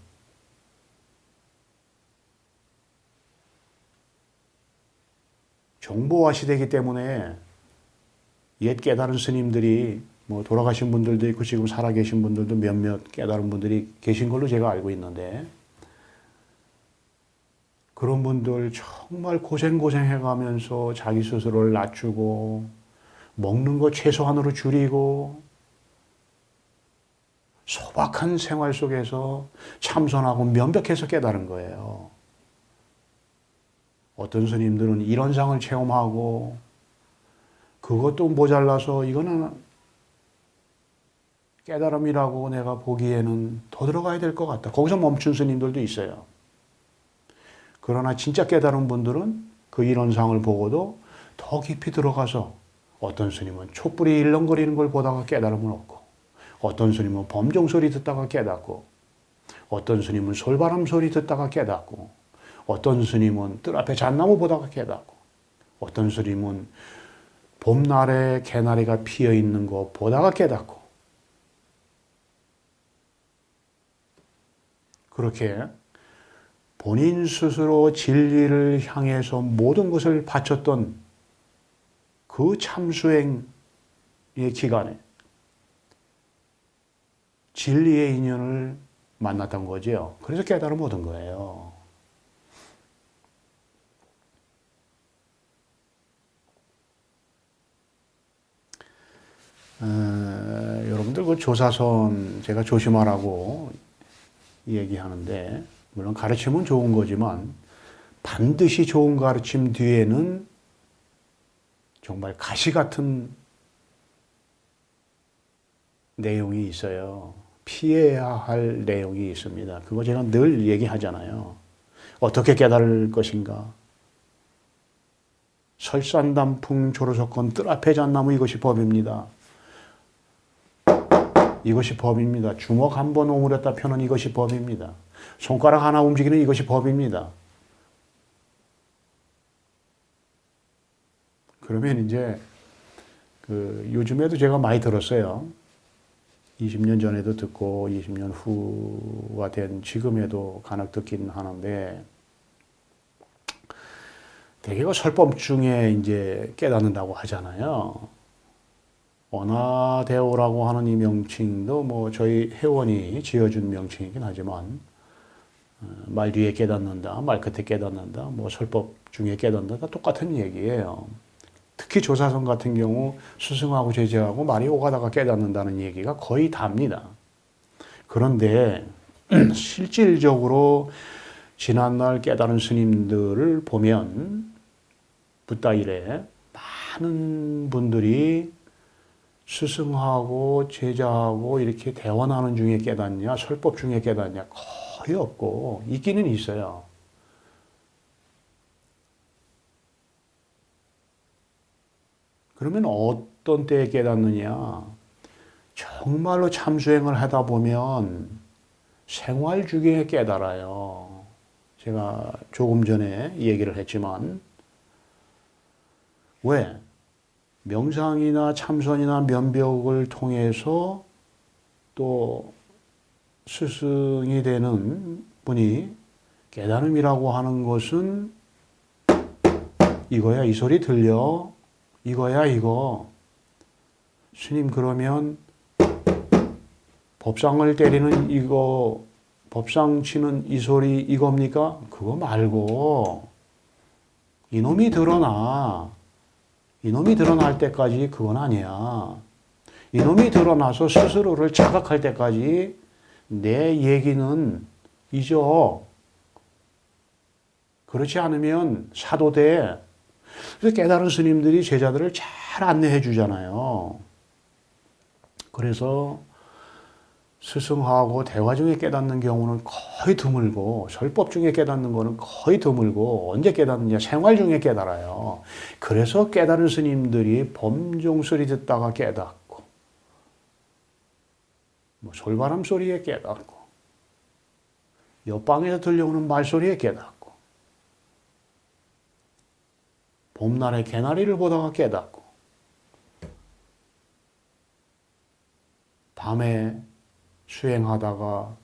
정보화 시대이기 때문에 옛 깨달은 스님들이 돌아가신 분들도 있고 지금 살아계신 분들도 몇몇 깨달은 분들이 계신 걸로 제가 알고 있는데 그런 분들 정말 고생해가면서 자기 스스로를 낮추고 먹는 거 최소한으로 줄이고 소박한 생활 속에서 참선하고 면벽해서 깨달은 거예요. 어떤 스님들은 이런 상을 체험하고 그것도 모자라서 이거는 깨달음이라고 내가 보기에는 더 들어가야 될 것 같다. 거기서 멈춘 스님들도 있어요. 그러나 진짜 깨달은 분들은 그 이론상을 보고도 더 깊이 들어가서 어떤 스님은 촛불이 일렁거리는 걸 보다가 깨달음을 얻고 어떤 스님은 범종 소리 듣다가 깨닫고 어떤 스님은 솔바람 소리 듣다가 깨닫고 어떤 스님은 뜰 앞에 잣나무 보다가 깨닫고 어떤 스님은 봄날에 개나리가 피어 있는 거 보다가 깨닫고 그렇게 본인 스스로 진리를 향해서 모든 것을 바쳤던 그 참수행의 기간에 진리의 인연을 만났던 거죠. 그래서 깨달음을 얻은 거예요. 여러분들 그 조사선 제가 조심하라고 얘기하는데 물론 가르침은 좋은 거지만 반드시 좋은 가르침 뒤에는 정말 가시 같은 내용이 있어요. 피해야 할 내용이 있습니다. 그거 제가 늘 얘기하잖아요. 어떻게 깨달을 것인가? 설산단풍 조로석건 뜰 앞에 잣나무 이것이 법입니다. 이것이 법입니다. 주먹 한 번 오므렸다 펴는 이것이 법입니다. 손가락 하나 움직이는 이것이 법입니다. 그러면 이제 요즘에도 제가 많이 들었어요. 20년 전에도 듣고 20년 후가 된 지금에도 간혹 듣긴 하는데 대개가 설법 중에 이제 깨닫는다고 하잖아요. 언화대오라고 하는 이 명칭도 뭐 저희 회원이 지어준 명칭이긴 하지만 말 뒤에 깨닫는다, 말 끝에 깨닫는다, 뭐 설법 중에 깨닫는다 똑같은 얘기예요. 특히 조사선 같은 경우 스승하고 제자하고 말이 오가다가 깨닫는다는 얘기가 거의 답니다. 그런데 실질적으로 지난날 깨달은 스님들을 보면 붓다 이래 많은 분들이 스승하고 제자하고 이렇게 대화하는 중에 깨닫냐, 설법 중에 깨닫냐 거의 없고 있기는 있어요. 그러면 어떤 때에 깨닫느냐? 정말로 참수행을 하다 보면 생활 중에 깨달아요. 제가 조금 전에 얘기를 했지만 왜? 명상이나 참선이나 면벽을 통해서 또 스승이 되는 분이 깨달음이라고 하는 것은 이거야, 이 소리 들려? 이거야, 이거. 스님, 그러면 법상을 때리는 이거, 법상 치는 이 소리 이겁니까? 그거 말고 이놈이 드러나. 이놈이 드러날 때까지 그건 아니야. 이놈이 드러나서 스스로를 자각할 때까지 내 얘기는 잊어. 그렇지 않으면 사도돼. 그래서 깨달은 스님들이 제자들을 잘 안내해 주잖아요. 그래서 스승하고 대화 중에 깨닫는 경우는 거의 드물고 설법 중에 깨닫는 거는 거의 드물고 언제 깨닫느냐? 생활 중에 깨달아요. 그래서 깨달은 스님들이 범종 소리 듣다가 깨닫고 뭐 솔바람 소리에 깨닫고 옆방에서 들려오는 말소리에 깨닫고 봄날의 개나리를 보다가 깨닫고 밤에 수행하다가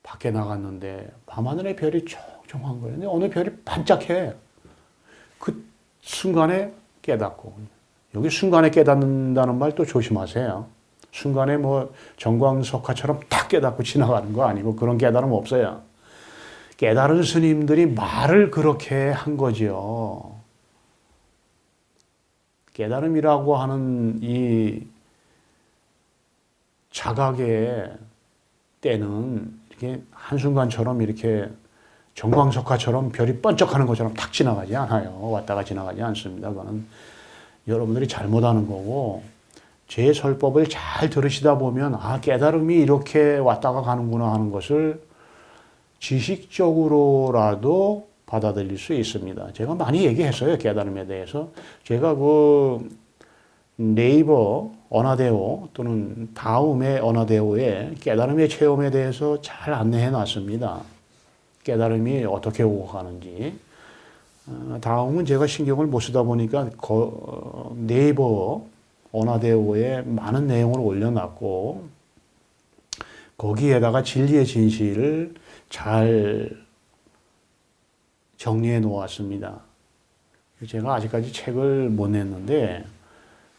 밖에 나갔는데 밤하늘에 별이 촉촉한 거예요. 근데 어느 별이 반짝해. 그 순간에 깨닫고. 여기 순간에 깨닫는다는 말 또 조심하세요. 순간에 뭐 정광석화처럼 딱 깨닫고 지나가는 거 아니고 그런 깨달음 없어요. 깨달은 스님들이 말을 그렇게 한 거지요. 깨달음이라고 하는 이 자각의 때는 이렇게 한순간처럼 이렇게 정광석화처럼 별이 번쩍하는 것처럼 탁 지나가지 않아요. 왔다가 지나가지 않습니다. 그거는 여러분들이 잘못하는 거고 제 설법을 잘 들으시다 보면 아 깨달음이 이렇게 왔다가 가는구나 하는 것을 지식적으로라도 받아들일 수 있습니다. 제가 많이 얘기했어요. 깨달음에 대해서. 제가 네이버 언어대오 또는 다음의 언어대오에 깨달음의 체험에 대해서 잘 안내해 놨습니다. 깨달음이 어떻게 오고 가는지. 다음은 제가 신경을 못 쓰다 보니까 네이버 언어대오에 많은 내용을 올려놨고 거기에다가 진리의 진실을 잘 정리해 놓았습니다. 제가 아직까지 책을 못 냈는데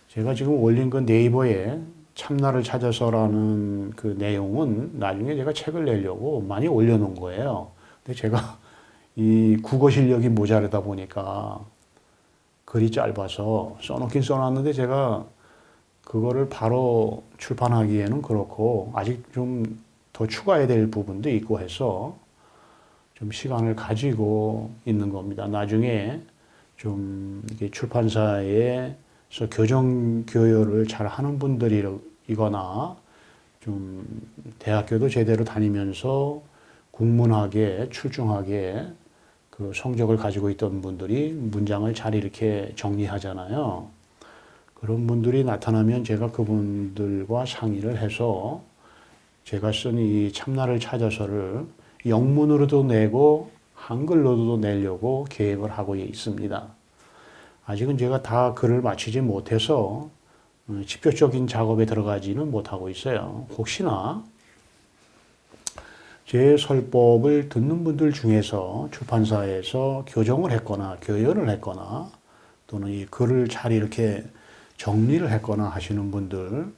제가 지금 올린 그 네이버에 참나를 찾아서라는 그 내용은 나중에 제가 책을 내려고 많이 올려놓은 거예요. 근데 제가 이 국어 실력이 모자르다 보니까 글이 짧아서 써놓긴 써놨는데 제가 그거를 바로 출판하기에는 그렇고 아직 좀 더 추가해야 될 부분도 있고 해서 좀 시간을 가지고 있는 겁니다. 나중에 좀 이렇게 출판사에 그래서 교정 교열을 잘 하는 분들이거나 좀 대학교도 제대로 다니면서 국문학에 출중하게 그 성적을 가지고 있던 분들이 문장을 잘 이렇게 정리하잖아요. 그런 분들이 나타나면 제가 그분들과 상의를 해서 제가 쓴 이 참나를 찾아서를 영문으로도 내고 한글로도 내려고 계획을 하고 있습니다. 아직은 제가 다 글을 마치지 못해서 직접적인 작업에 들어가지는 못하고 있어요. 혹시나 제 설법을 듣는 분들 중에서 출판사에서 교정을 했거나 교연을 했거나 또는 이 글을 잘 이렇게 정리를 했거나 하시는 분들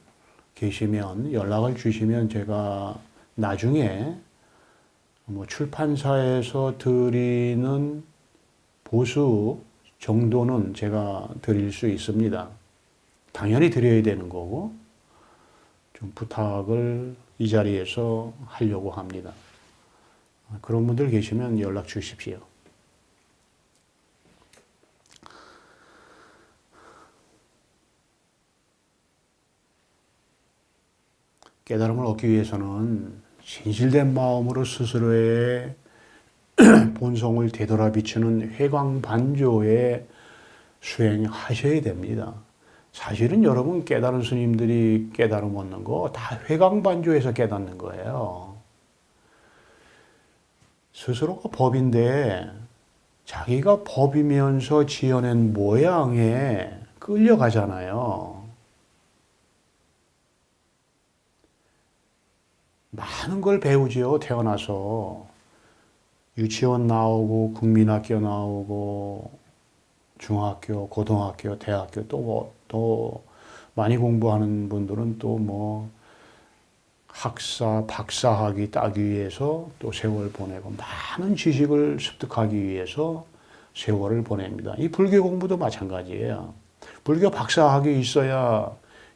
계시면 연락을 주시면 제가 나중에 뭐 출판사에서 드리는 보수 정도는 제가 드릴 수 있습니다. 당연히 드려야 되는 거고 좀 부탁을 이 자리에서 하려고 합니다. 그런 분들 계시면 연락 주십시오. 깨달음을 얻기 위해서는 진실된 마음으로 스스로의 본성을 되돌아 비추는 회광반조에 수행하셔야 됩니다. 사실은 여러분 깨달은 스님들이 깨달음 얻는 거 다 회광반조에서 깨닫는 거예요. 스스로가 법인데 자기가 법이면서 지어낸 모양에 끌려가잖아요. 많은 걸 배우지요, 태어나서. 유치원 나오고, 국민학교 나오고, 중학교, 고등학교, 대학교, 또 많이 공부하는 분들은 또 뭐, 학사, 박사학위 따기 위해서 또 세월 보내고, 많은 지식을 습득하기 위해서 세월을 보냅니다. 이 불교 공부도 마찬가지예요. 불교 박사학위 있어야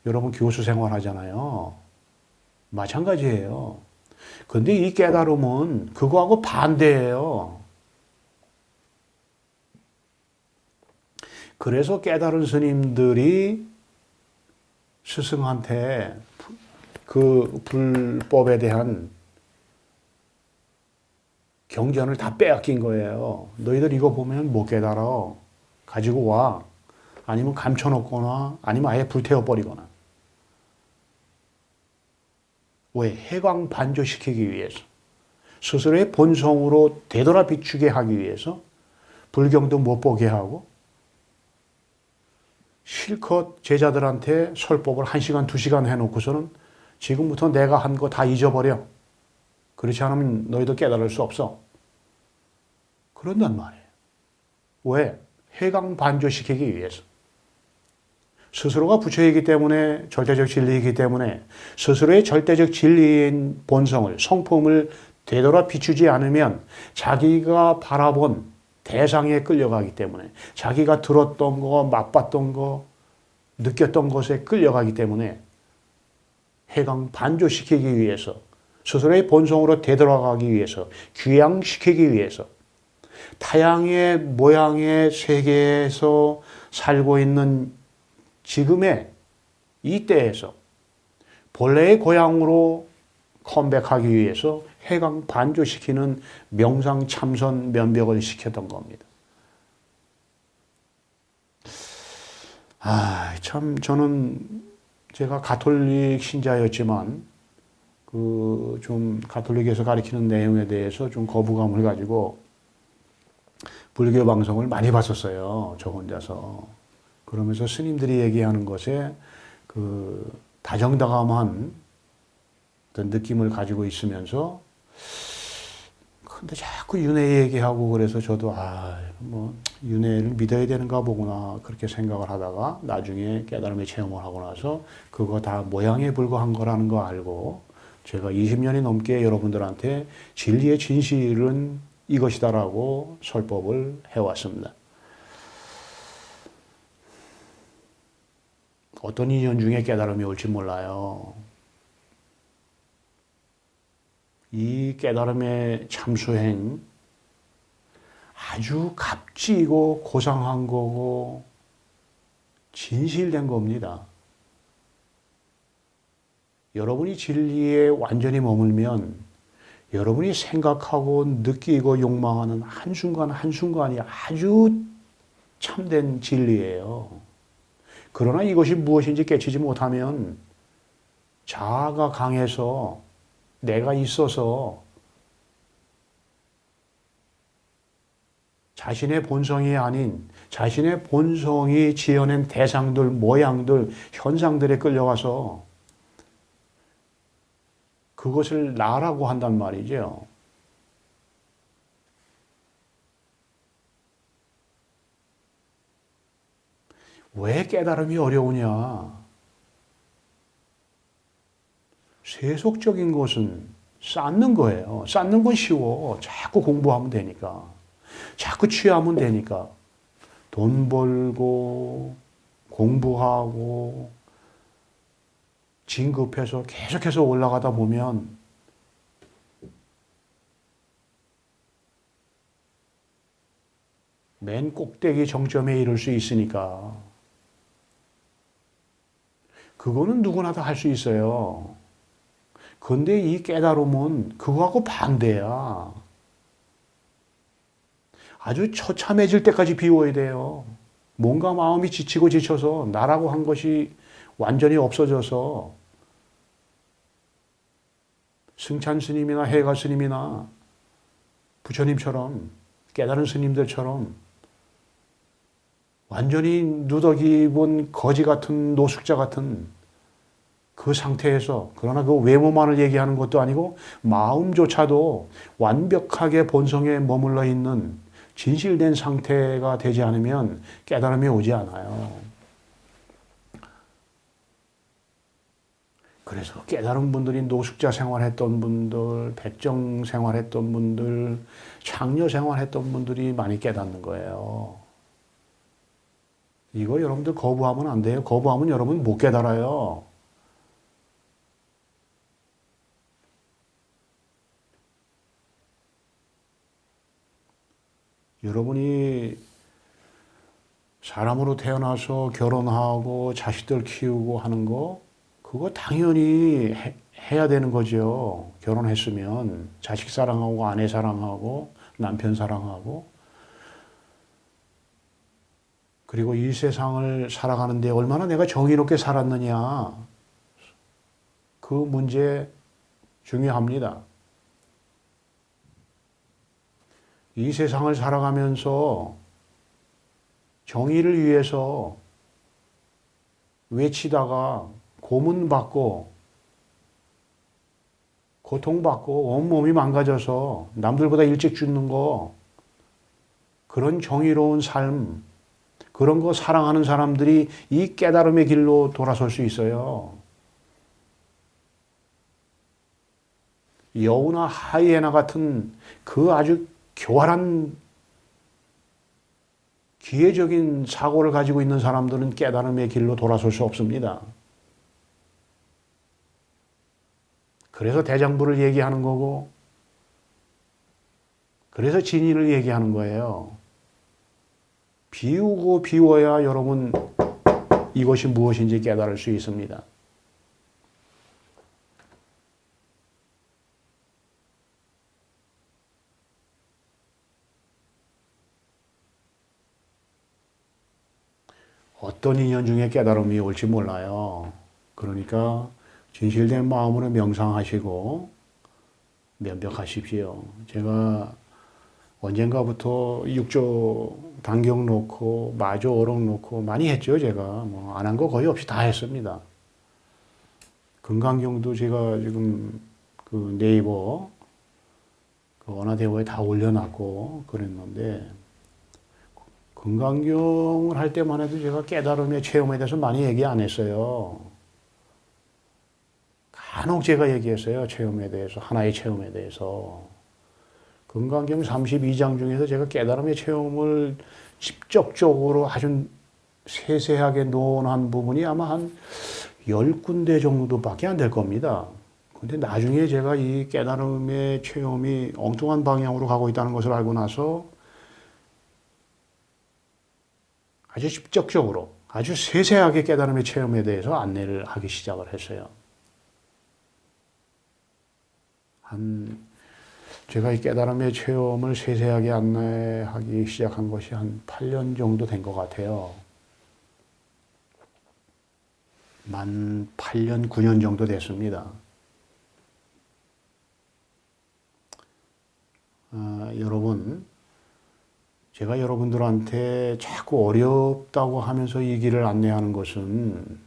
여러분 교수 생활 하잖아요. 마찬가지예요. 근데 이 깨달음은 그거하고 반대예요. 그래서 깨달은 스님들이 스승한테 그 불법에 대한 경전을 다 빼앗긴 거예요. 너희들 이거 보면 못 깨달아. 가지고 와. 아니면 감춰놓거나 아니면 아예 불태워버리거나. 왜? 해광반조시키기 위해서. 스스로의 본성으로 되돌아 비추게 하기 위해서 불경도 못 보게 하고 실컷 제자들한테 설법을 1시간, 2시간 해놓고서는 지금부터 내가 한 거 다 잊어버려. 그렇지 않으면 너희도 깨달을 수 없어. 그런단 말이에요. 왜? 해광반조시키기 위해서. 스스로가 부처이기 때문에 절대적 진리이기 때문에 스스로의 절대적 진리인 본성을 성품을 되돌아 비추지 않으면 자기가 바라본 대상에 끌려가기 때문에 자기가 들었던 거, 맛봤던 거, 느꼈던 것에 끌려가기 때문에 해광반조시키기 위해서 스스로의 본성으로 되돌아가기 위해서 귀양시키기 위해서 타양의 모양의 세계에서 살고 있는 지금의 이때에서 본래의 고향으로 컴백하기 위해서 해광반조시키는 명상참선 면벽을 시켰던 겁니다. 참 저는 제가 가톨릭 신자였지만 좀 가톨릭에서 가르치는 내용에 대해서 좀 거부감을 가지고 불교 방송을 많이 봤었어요. 저 혼자서. 그러면서 스님들이 얘기하는 것에 다정다감한 어떤 느낌을 가지고 있으면서 근데 자꾸 윤회 얘기하고 그래서 저도 윤회를 믿어야 되는가 보구나 그렇게 생각을 하다가 나중에 깨달음의 체험을 하고 나서 그거 다 모양에 불과한 거라는 거 알고 제가 20년이 넘게 여러분들한테 진리의 진실은 이것이다라고 설법을 해왔습니다. 어떤 인연 중에 깨달음이 올지 몰라요. 이 깨달음의 참수행 아주 값지고 고상한 거고 진실된 겁니다. 여러분이 진리에 완전히 머물면 여러분이 생각하고 느끼고 욕망하는 한순간 한순간이 아주 참된 진리예요. 그러나 이것이 무엇인지 깨치지 못하면 자아가 강해서 내가 있어서 자신의 본성이 아닌 자신의 본성이 지어낸 대상들, 모양들, 현상들에 끌려가서 그것을 나라고 한단 말이죠. 왜 깨달음이 어려우냐? 세속적인 것은 쌓는 거예요. 쌓는 건 쉬워. 자꾸 공부하면 되니까. 자꾸 취하면 되니까. 돈 벌고, 공부하고, 진급해서 계속해서 올라가다 보면 맨 꼭대기 정점에 이를 수 있으니까. 그거는 누구나 다 할 수 있어요. 근데 이 깨달음은 그거하고 반대야. 아주 처참해질 때까지 비워야 돼요. 뭔가 마음이 지치고 지쳐서 나라고 한 것이 완전히 없어져서 승찬 스님이나 해가 스님이나 부처님처럼 깨달은 스님들처럼 완전히 누더기 본 거지 같은 노숙자 같은 그 상태에서, 그러나 그 외모만을 얘기하는 것도 아니고 마음조차도 완벽하게 본성에 머물러 있는 진실된 상태가 되지 않으면 깨달음이 오지 않아요. 그래서 깨달은 분들이 노숙자 생활했던 분들, 백정 생활했던 분들, 창녀 생활했던 분들이 많이 깨닫는 거예요. 이거 여러분들 거부하면 안 돼요. 거부하면 여러분 못 깨달아요. 여러분이 사람으로 태어나서 결혼하고 자식들 키우고 하는 거, 그거 당연히 해야 되는 거죠. 결혼했으면 자식 사랑하고 아내 사랑하고 남편 사랑하고, 그리고 이 세상을 살아가는데 얼마나 내가 정의롭게 살았느냐, 그 문제 중요합니다. 이 세상을 살아가면서 정의를 위해서 외치다가 고문받고 고통받고 온몸이 망가져서 남들보다 일찍 죽는 거, 그런 정의로운 삶, 그런 거 사랑하는 사람들이 이 깨달음의 길로 돌아설 수 있어요. 여우나 하이에나 같은 그 아주 교활한 기회적인 사고를 가지고 있는 사람들은 깨달음의 길로 돌아설 수 없습니다. 그래서 대장부를 얘기하는 거고, 그래서 진리를 얘기하는 거예요. 비우고 비워야 여러분 이것이 무엇인지 깨달을 수 있습니다. 어떤 인연 중에 깨달음이 올지 몰라요. 그러니까 진실된 마음으로 명상하시고 면벽하십시오. 제가 언젠가부터 육조 단경 놓고 마조 어록 놓고 많이 했죠. 제가 뭐 안 한 거 거의 없이 다 했습니다. 금강경도 제가 지금 그 네이버 그 원화대고에 다 올려놨고 그랬는데, 금강경을 할 때만 해도 제가 깨달음의 체험에 대해서 많이 얘기 안 했어요. 간혹 제가 얘기했어요. 체험에 대해서, 하나의 체험에 대해서. 금강경 32장 중에서 제가 깨달음의 체험을 직접적으로 아주 세세하게 논한 부분이 아마 한 10군데 정도밖에 안 될 겁니다. 근데 나중에 제가 이 깨달음의 체험이 엉뚱한 방향으로 가고 있다는 것을 알고 나서 아주 직접적으로, 아주 세세하게 깨달음의 체험에 대해서 안내를 하기 시작을 했어요. 제가 이 깨달음의 체험을 세세하게 안내하기 시작한 것이 한 8년 정도 된 것 같아요. 만 8년, 9년 정도 됐습니다. 여러분, 제가 여러분들한테 자꾸 어렵다고 하면서 이 길을 안내하는 것은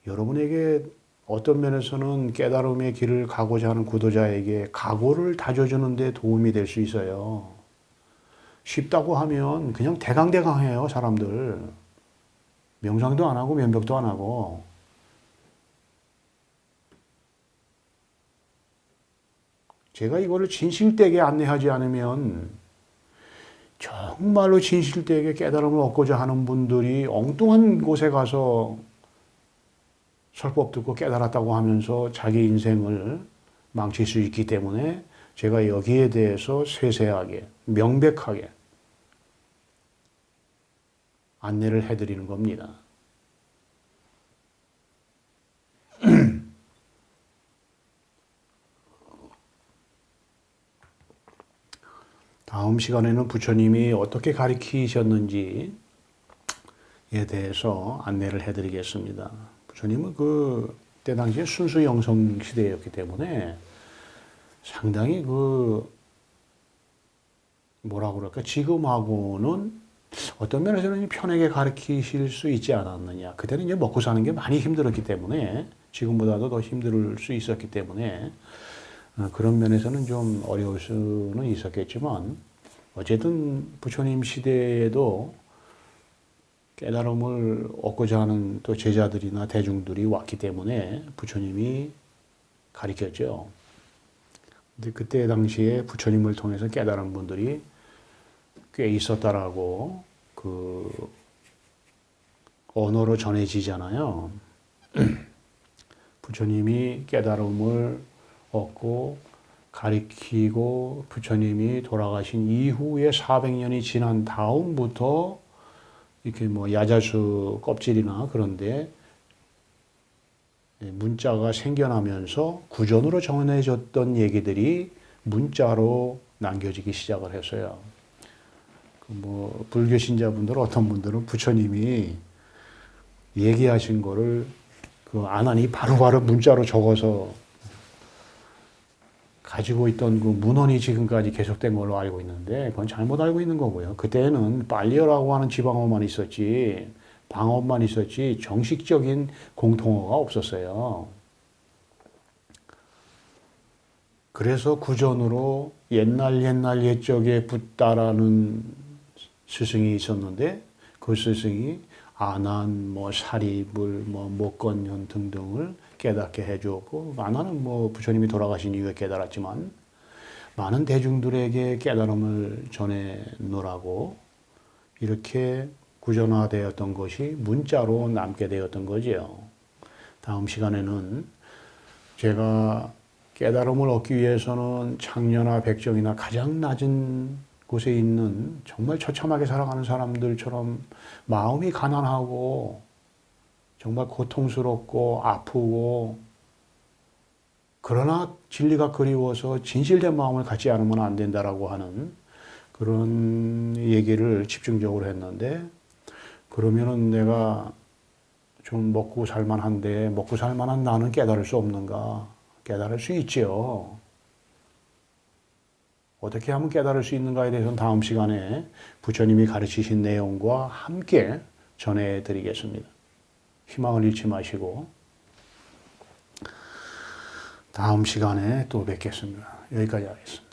여러분에게 어떤 면에서는 깨달음의 길을 가고자 하는 구도자에게 각오를 다져주는 데 도움이 될 수 있어요. 쉽다고 하면 그냥 대강대강해요, 사람들. 명상도 안 하고 면벽도 안 하고. 제가 이거를 진실되게 안내하지 않으면 정말로 진실되게 깨달음을 얻고자 하는 분들이 엉뚱한 곳에 가서 설법 듣고 깨달았다고 하면서 자기 인생을 망칠 수 있기 때문에 제가 여기에 대해서 세세하게, 명백하게 안내를 해드리는 겁니다. 다음 시간에는 부처님이 어떻게 가르치셨는지에 대해서 안내를 해드리겠습니다. 부처님은 그때 당시에 순수 영성 시대였기 때문에 상당히 뭐라고 그럴까, 지금하고는 어떤 면에서는 편하게 가르치실 수 있지 않았느냐. 그때는 이제 먹고 사는 게 많이 힘들었기 때문에, 지금보다도 더 힘들 수 있었기 때문에, 그런 면에서는 좀 어려울 수는 있었겠지만, 어쨌든 부처님 시대에도 깨달음을 얻고자 하는 또 제자들이나 대중들이 왔기 때문에 부처님이 가르쳤죠. 근데 그때 당시에 부처님을 통해서 깨달은 분들이 꽤 있었다라고 언어로 전해지잖아요. 부처님이 깨달음을 얻고 가리키고 부처님이 돌아가신 이후에 400년이 지난 다음부터 이렇게 뭐 야자수 껍질이나 그런데 문자가 생겨나면서 구전으로 전해졌던 얘기들이 문자로 남겨지기 시작을 했어요. 불교 신자분들 어떤 분들은 부처님이 얘기하신 거를 안하니 바로바로 문자로 적어서 가지고 있던 문헌이 지금까지 계속된 걸로 알고 있는데 그건 잘못 알고 있는 거고요. 그때는 빨리어라고 하는 지방어만 있었지 방어만 있었지 정식적인 공통어가 없었어요. 그래서 구전으로 옛날 옛적에 붓다라는 스승이 있었는데 그 스승이 아난, 사리불, 목건현 등등을 깨닫게 해주었고 아난은 부처님이 돌아가신 이후에 깨달았지만 많은 대중들에게 깨달음을 전해놓으라고 이렇게 구전화되었던 것이 문자로 남게 되었던 거지요. 다음 시간에는 제가 깨달음을 얻기 위해서는 창녀나 백정이나 가장 낮은 곳에 있는 정말 처참하게 살아가는 사람들처럼 마음이 가난하고 정말 고통스럽고 아프고 그러나 진리가 그리워서 진실된 마음을 갖지 않으면 안 된다라고 하는 그런 얘기를 집중적으로 했는데 그러면은 내가 좀 먹고 살만한데 먹고 살만한 나는 깨달을 수 없는가? 깨달을 수 있지요. 어떻게 하면 깨달을 수 있는가에 대해서는 다음 시간에 부처님이 가르치신 내용과 함께 전해드리겠습니다. 희망을 잃지 마시고 다음 시간에 또 뵙겠습니다. 여기까지 하겠습니다.